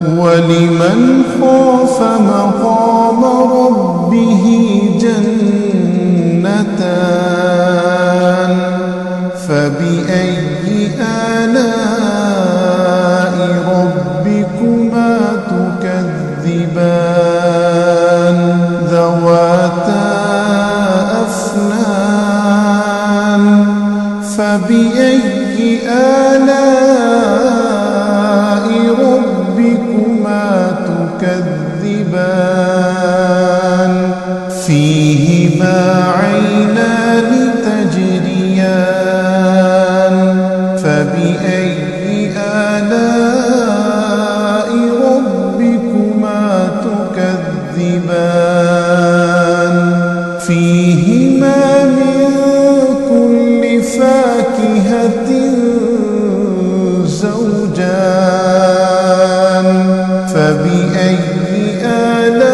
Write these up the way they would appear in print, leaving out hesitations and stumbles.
ولمن خاف مقام ربه جنتان فبأي آلاء ربكما تكذبان ذواتا أفنان فبأي آلاء ربكما تكذبان فيهما عينان تجريان فبأي آلاء ربكما تكذبان فيهما من كل فاكهة زوجان فبأي آلاء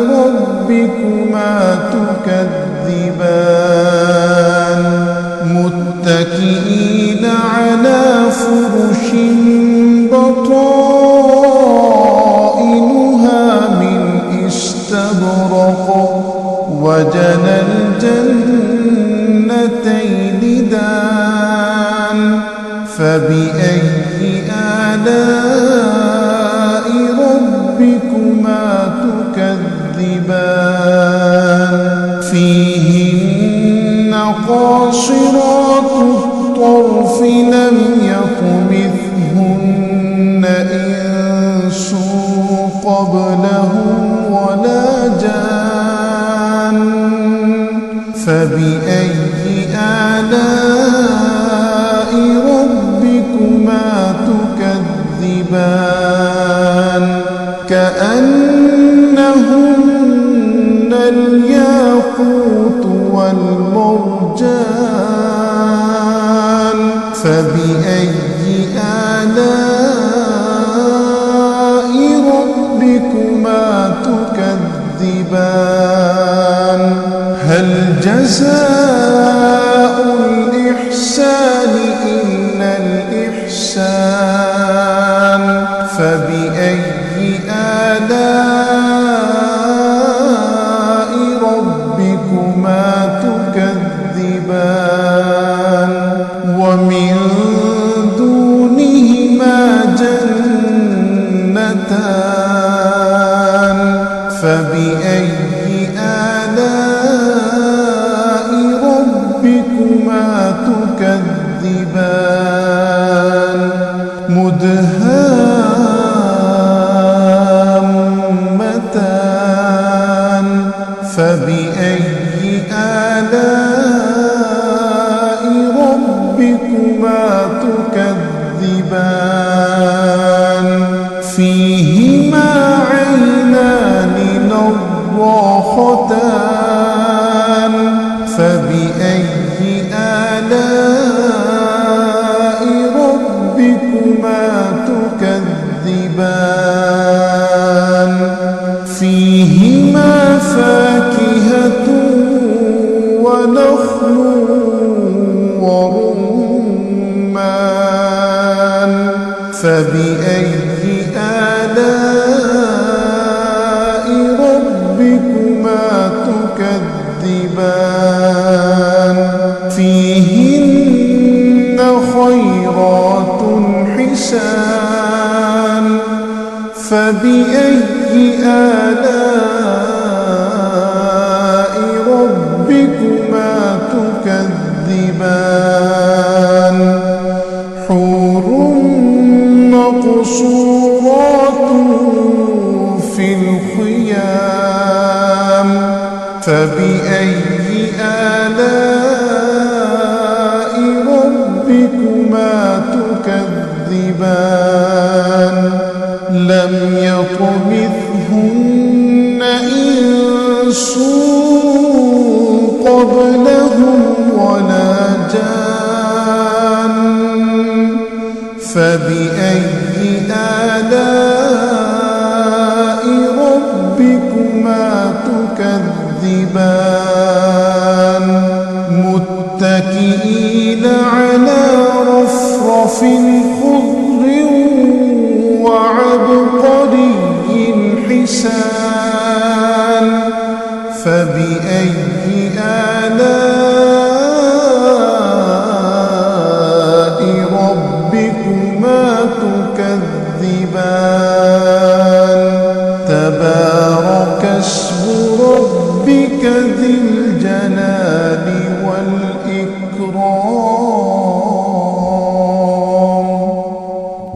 ربكما تكذبان متكئين على فرش بطائنها من استبرق وجنى الجنتين دان فبأي آلاء ربكما تكذبان فيهن قاصرات الطرف لم يطمثهن إنس قبلهم ولا جان فبأي آلاء ربكما تكذبان كأنهن الياقوت والمرجان فبأي آلاء ربكما تكذبان هل جزاء الإحسان إلا الإحسان فبأي آلاء ربكما تكذبان ومن دونهما جنتان فبأي آلاء ربكما تكذبان مدهامتان فبأي آلاء ربكما تكذبان فيهما عينان نضاختان فبأي آلاء ربكما تكذبان فيهما فاكهة ونخل ورمان فبأي آلاء ربكما تكذبان فيهن خيرات حسان فبأي آلاء ربكما تكذبان حور مقصورات في الخيام فبأي آلاء ربكما تكذبان لم يطمثهن إنس قبلهم ولا جان فبأي آلاء ربكما تكذبان متكئين على رفرف خضر الإنسان فبأي آلاء ربكما تكذبان تبارك اسم ربك ذي الجلال والإكرام